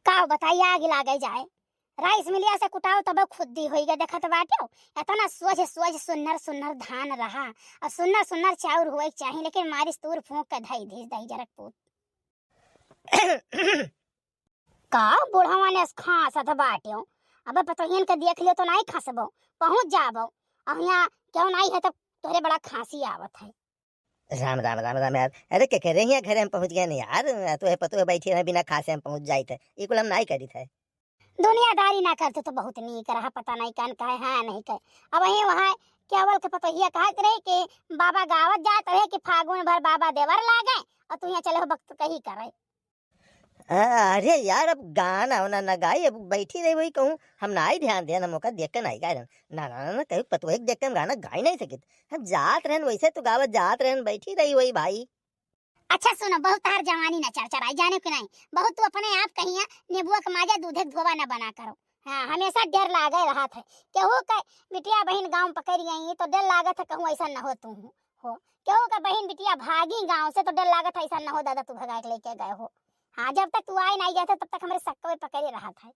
का बताइए आग लागे जाए। राइस मिलिया से कुटाओ तब खुद दी होई गए देखत बाटे। इतना स्वच्छ स्वच्छ सुन्नर सुन्नर धान रहा और सुन्नर सुन्नर चाउर हुए चाहिए, लेकिन मारिस तूर फूंक के धई धीस दही जरक पूत। का बुढ़वा ने खांसत बाटे। अब पतोहिन के देख लियो तो नहीं खसबो, पहुंच जाबो। अब यहाँ क्यों नहीं है तब तोरे बड़ा खांसी आवत है। राम राम राम राम यार, अरे क्या कह रही हैं, घर हम पहुंच गए नहीं यार, तो है पतो है बैठी है बिना खासे हम पहुंच जाए थे, ये कुल हम नहीं करी थे। दुनियादारी ना करते तो बहुत नीक रहा, पता नहीं कन कहे हाँ नहीं कहे। अब वही वहाँ केवल के पतोहिया कहत रहे कि बाबा गावत जात रहे कि फागुन भर बाबा देवर लागे और तू यहाँ चले हो वक्त कही करे। अरे यार अब गाना होना ना गाई, अब बैठी रही वही कहूँ हम ना ही ध्यान दिया ना, मौका देख कर नहीं गाय ना ना ना, कहीं पतो है देख कर हम गाना गा ही नहीं सके। हम जात रहन वैसे तो गावत जात रहन, बैठी रही वही भाई। अच्छा सुनो, बहुत तार जवानी न चरचराई जाने कि नहीं। बहुत तू अपने आप कहिया नींबुआ के माजा दूधे धोवा न बना करो। हाँ हमेशा डर लागे रहा था केहू के बिटिया बहन गांव पकड़ गई तो डर लागत है कहूँ ऐसा न हो तू हो। केहू का बहन बिटिया भागी गांव से तो डर लागत है ऐसा न हो दादा तू भगा के लेके गए हो। हाँ जब तक तू आए नहीं गए थे तब तक हमारे सक्के पकड़े रहा था।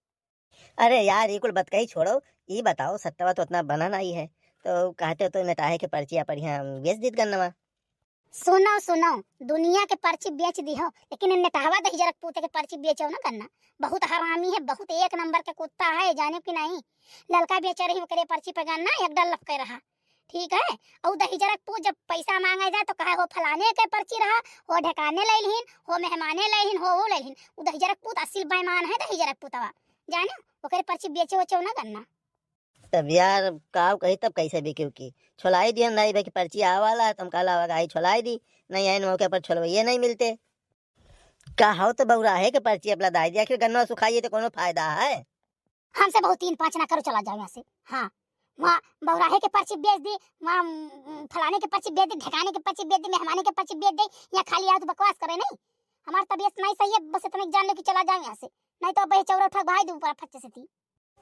अरे यार ये कुल बात कही छोड़ो, ये बताओ सट्टवा तो उतना बना नहीं है, तो कहते हो तो नटाहे के पर्चिया पर यहाँ बेच दीद गन्नवा। सुनो सुनो, दुनिया के पर्ची बेच दी हो, लेकिन नेटहवा दही जरक पूते के पर्ची बेचो ना करना। बहुत हरामी है, बहुत एक नंबर के कुत्ता है, जाने कि नहीं। लड़का बेच रही करे पर्ची पे गन्ना एक डर लपके रहा, ठीक है। और दही जरक पूत जब पैसा मांगा जाए तो कहे हो फलाने के पर्ची रहा, हो ढकाने लैलहीन, हो मेहमाने लैलहीन, हो वो लैलहीन। वो दही जरक पूत असिल बेईमान है दही जरक पूतवा, जाने ओकरे पर्ची बेचे वचो ना करना। तब यार काव कही तब कैसे बिकी की छोलाई दी नहीं भाई कि पर्ची आवाला तुम काला आई छोलाई दी नहीं आए मौके पर छोलवैये नहीं मिलते। का हो तो बउरा है कि पर्ची अपना दाई दिया, आखिर गन्ना सुखाइए तो कोनो फायदा है। हमसे बहुत 3-5 ना करो, चला जाओ यहाँ से। हाँ वहाँ बौराहे के पर्ची बेच दी, वहाँ फलाने के पर्ची बेच दी, ढकाने के पर्ची बेच दी, मेहमाने के पर्ची बेच दी। यहाँ खाली आओ तो बकवास करे नहीं। हमारी तबीयत नहीं सही है, बस इतना जान लो कि चला जाओ यहाँ से, नहीं तो बही चौरा उठा भाई दूँ फच्चे से थी।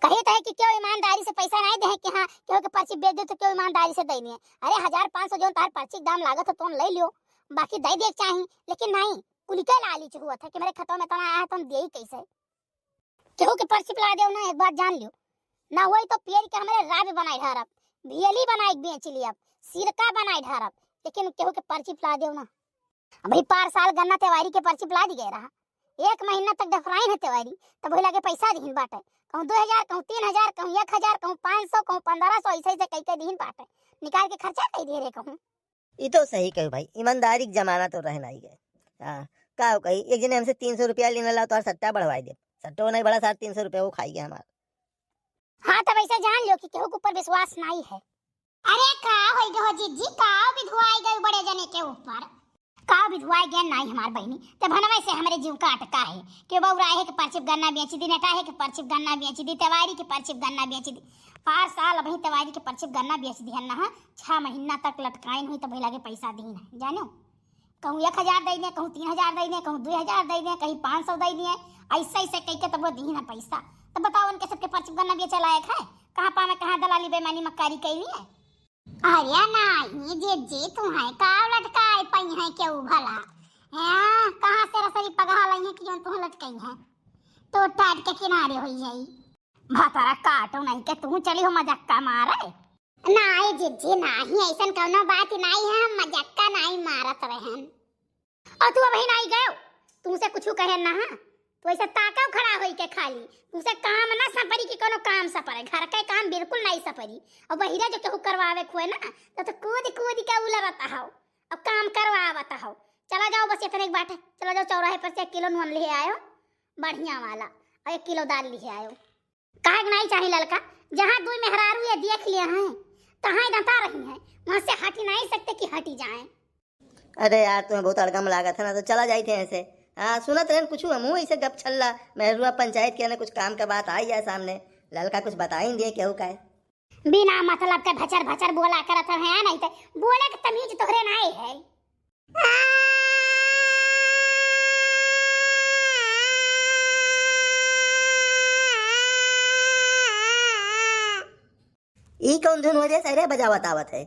कहे तो है कि क्यों ईमानदारी से पैसा नहीं दे कि हाँ क्यों के पर्ची बेच दो तो क्यों ईमानदारी से दे दिए। अरे 1500 जो तार पर्ची दाम लागत है तुम ले लियो, बाकी दे दे चाहिए, लेकिन नहीं कुलिका लालच हुआ था कि मेरे खतों में तना आया तुम दे ही कैसे। क्यों के पर्ची पिला दो ना, एक बात जान लियो ना हुई तो पेड़ के हमारे राब बनाई ढारब, भियली बनाई बेच ली, अब सिरका बनाई ढारब, लेकिन केहू के पर्ची पिला दो ना। भाई पार साल गन्ना त्योहारी के पर्ची पिला दी गए रहा, 1 महीना तक डफराइन है त्योहारी, तब लगे पैसा दीन बाटे, कहूँ 2000 कहूँ 3000 कहूँ 1000 कहूँ 500 कहूँ 1500 ऐसे ऐसे कई दीन बाटे, निकाल के खर्चा कई दे रहे कहूँ। ये तो सही कहो भाई, ईमानदारी का जमाना तो रहना ही है। हाँ का कही एक जने हमसे 300 रुपया लेने ला तो सट्टा बढ़वाई दे, सट्टो नहीं बढ़ा 350 रुपया वो खाई गया हमारा। हाँ तब ऐसे जान लो कि केहू के ऊपर विश्वास नहीं है। अरे का होई गो जीजी, का विधवाई गई बड़े जने के ऊपर, का विधवाई गए नहीं हमार बहनी, तब भनवे से हमारे जीव का अटका है कि बउरा है के पर्ची गन्ना बेच दी, नेटा है के पर्ची गन्ना बेच दी, तेवारी के पर्ची गन्ना बेच दी। पार साल अभी तेवारी के पर्ची गन्ना बेच दी है ना, 6 महीना तक लटकाइन हुई तब लगे पैसा दीन है, जानो कहूँ 1000 दे दिए, कहूँ 3000 दे दिए, कहूँ 2000 दे दिए, कहीं 500 दे दिए, ऐसे ऐसे कह के तब दीन है पैसा। तब बताओ उनके सबके पर्ची गन्ना बेचे लायक है, कहाँ पावे कहाँ दलाली बेईमानी मक्कारी कैली है। अरे नहीं जे तुम्हें काव लटकाए पई है क्यों भला, हैं कहाँ से रसरी पगहा लई है कि जोन तुम लटकई है तो टाट के किनारे होई जाई। भातारा काटो नहीं के तू चली हो मजाक मारे। नहीं जी नहीं ऐसा कोनो बात नहीं है, हम मजाक नहीं मारत रहन। और तू अभी नहीं गयो, तुमसे कुछ कहे ना है तो ऐसा ताका खड़ा होई के खाली तुमसे काम ना सपरी की कोनो काम सपरे, घर का काम बिल्कुल नहीं सपरी। और बहिरा जो केहू करवावे खोए ना तो कूद कूद के उलरता हो, अब काम करवावता हो। चला जाओ बस इतने एक बात है, चला जाओ चौराहे पर से 1 किलो नून ले आयो बढ़िया वाला और 1 किलो दाल ले आयो। काहे नहीं चाहिए लड़का, जहाँ 2 मेहरारू ये देख लिए हैं कहाँ दता रही है, वहाँ से हटी नहीं सकते कि हटी जाए। अरे यार तुम्हें बहुत अड़गम लागा था ना, तो चला जाए थे ऐसे। हाँ सुनत रहन कुछ मुँह ऐसे गप छल्ला मेहरुआ पंचायत के ना कुछ काम का बात आई जाए सामने, लड़का कुछ बता ही दिए केहू का है। बिना मतलब के भचर भचर बोला करत है, नहीं तो बोले के तमीज तोहरे नहीं है। ई कौन धुन हो जैसे अरे बजावत आवत है।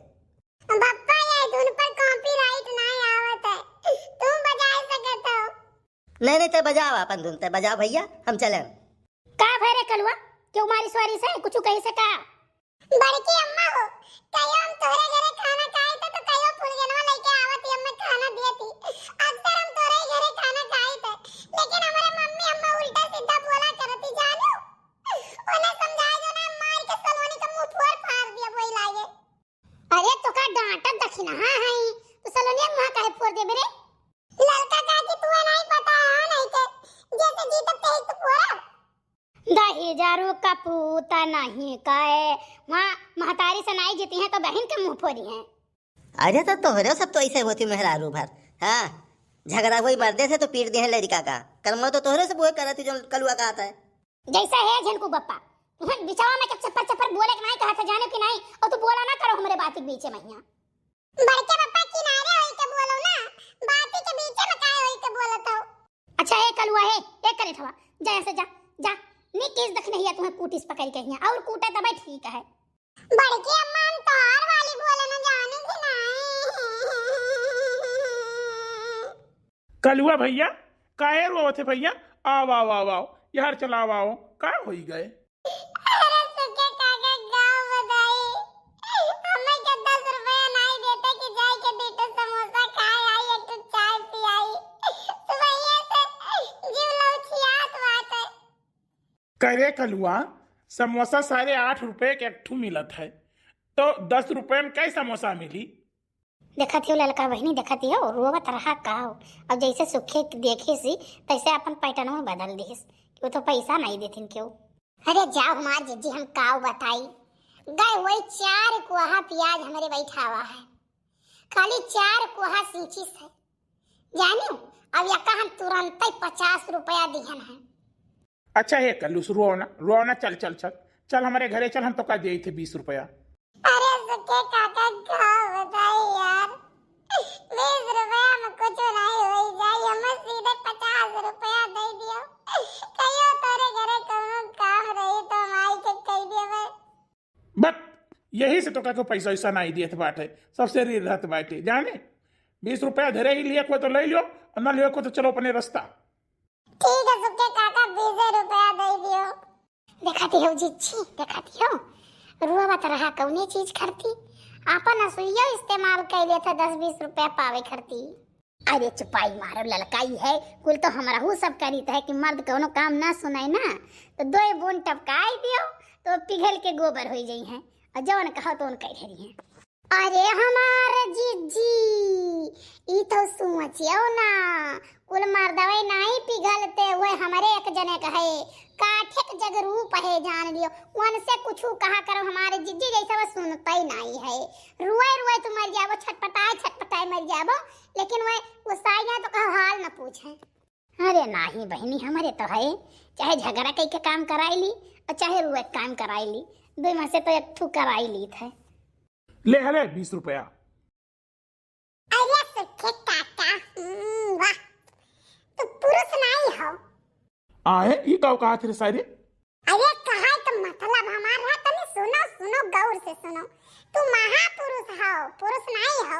बप्पा ये धुन पर कॉपीराइट नहीं आवत है, तुम बजा सकते हो। नहीं नहीं, ते बजाओ अपन धुन, ते बजाओ भैया, हम चले। का भरे कलवा क्यों मारी सवारी से कुछ कहीं से का बड़की अम्मा हो कयो हम तोरे घरे खाना खाए तो कयो फुलगनवा लेके आवत अम्मा खाना देती। अक्सर हम तोरे घरे खाना खाए थे लेकिन हमारे मम्मी अम्मा उल्टा सीधा बोला करती जानू। उन्हें समझाए जो ना मार के सलोनी का मुंह फोड़ फाड़ दिया वही लागे। अरे तो का डांटत दखिना हां हां तो सलोनिया मुंह काहे फोड़ दे बेरे। लड़का का कि तू नहीं पता है नहीं के जैसे जीतत ते तो फोड़ा। दहेजारू का पूता नहीं काए वहाँ महतारी से नाई जीती हैं तो बहन के मुंह फोड़ी हैं। अरे तो तोहरे सब तो ऐसे होती मेहरारू भर। हाँ, झगड़ा वही मर्दे से तो पीट दिए लड़का का कर्म तो तोहरे से वो करती जो कलुआ कहता है। जैसा है झनकू बप्पा तुम्हें बिचावा में जब चप्पर चप्पर बोले कि नहीं कहा था जाने कि नहीं और तू बोला ना करो हमारे बात के बीच में यहाँ। बड़के बप्पा किनारे होई के बोलो ना बात के बीच में काहे होई के बोलत हो। अच्छा है कलुआ है एक करे थवा जा ऐसे जा जा नी किस दख नहीं है तुम्हें कूटिस पकड़ के यहाँ और कूटे तब ठीक है। बड़की अम्मा हम तोहर वाली बोले ना जाने की नहीं। कलुआ भैया काहे रोवत है भैया? आओ आओ आओ आओ यार, चलाओ आओ, का होई गए? अरे सुखे काका गाँव बताई हमें के 10 रुपया नहीं देते कि जाए के 2 समोसा खाए आई एक तो चाय पी आई सुबह से जीव लौचियात बात है। करे कलुआ समोसा 8.5 रुपए के एक ठू मिलत है तो 10 रुपए में कई समोसा मिली? देखा थी लड़का बहनी देखा थी हो रोवत रहा काओ अब जैसे सुखे देखे सी तैसे अपन पैटर्न में बदल दिस वो तो पैसा नहीं देथिन क्यों। अरे जाओ हमार जीजी हम काओ बताई गए वही 4 कोहा प्याज हमारे बैठा हुआ है खाली 4 कोहा सींचिस है जानियो अब यका हम तुरंत ही 50 रुपया दिहन है। अच्छा है कल्लू रो ना चल चल चल चल हमारे घरे चल, हम तो का दिए थे 20 रुपया। अरे सुखे काका गाँव बताई यार 20 रुपया में कुछ नहीं होई जाए हमें सीधे 50 रुपया दे दियो कहियो तोरे घरे कोनो काम रही तो माई के कह दियो बट यही से तो का पैसा वैसा नहीं दिए थे बाटे, सबसे री रहत बाटे जाने 20 रुपया धरे ही लिए को तो ले लो और ना लियो को तो चलो अपने रास्ता। ठीक है सुखे काका 20 रुपया दे दियो। दिखाती हो जीजी दिखाती हो रुआवत रहा कौने चीज करती आपन असुइया इस्तेमाल कर लिया था 10-20 रुपया पावे करती। अरे चुपाई मारो ललकाई है कुल तो हमारा हु सब करी है कि मर्द कोनो काम ना सुनाई ना तो 2 बूंद टपकाई दियो तो पिघल के गोबर हो जाई है और जवन कहो तो उन कह रही है। अरे हमारे जीजी ई तो सोचियो ना कुल मर्दवे नहीं पिघलते हुए हमारे एक जने कहे काठे के जग रूप है जान लियो उनसे कुछ कहा करो हमारे जिज्जी जैसा वो सुनता ही नहीं है। रुए रुए तो मर जाबो छटपटाए मर जाबो लेकिन वो साइया तो कहो हाल न पूछे। अरे नहीं बहनी हमारे तो है चाहे झगड़ा कई के काम कराई ली और चाहे रुए काम कराई ली 2 में से तो एक ठू कराई ली थे। ले हले 20 रुपया। अरे सुखे काका वाह तो पुरुष नहीं हो। आए ये कहा थे सारे? अरे कहा तो मतलब हमारा तने सुनो गौर से सुनो तू महापुरुष हो पुरुष नहीं हो।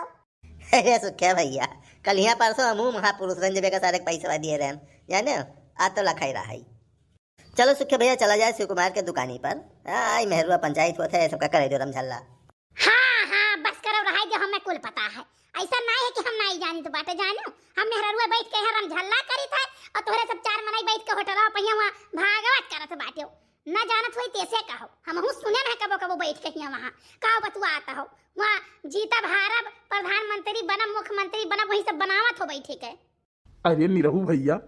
अरे सुख्या भैया कल यहाँ परसों हम महापुरुष रंजबे का सारे पैसा दिए रहन जाने आज तो लखाई रहा है। चलो सुख्या भैया चला जाए शिव कुमार के दुकानी पर आई मेहरुआ पंचायत होता है सबका करे जो रमझल्ला। हाँ बस करो रहा जो हमें कुल पता है ऐसा नहीं है कि हम नहीं जानी तो बातें जानो हम मेहरुआ बैठ के रमझल्ला करी था और तोहरे सब 4 मनाई बैठ के होटल पहिया वहाँ भागवत करत बाटे न जानत हुई तैसे कहो हम सुने ना कबो बैठ के वहाँ कहो बतुआ आता हो वहाँ जीता भारत प्रधानमंत्री बनब मुख्यमंत्री बनब वही सब बनावत हो बैठे के। अरे निरहू भैया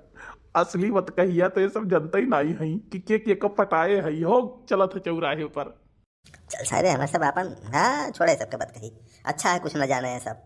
असली बात कहिया तो ये सब जनता ही नहीं है कि के कब पटाए है हो चलत है चौराहे पर। चल सारे हमारे सब अपन हाँ छोड़े सबके बात कही अच्छा है कुछ न जाने है सब।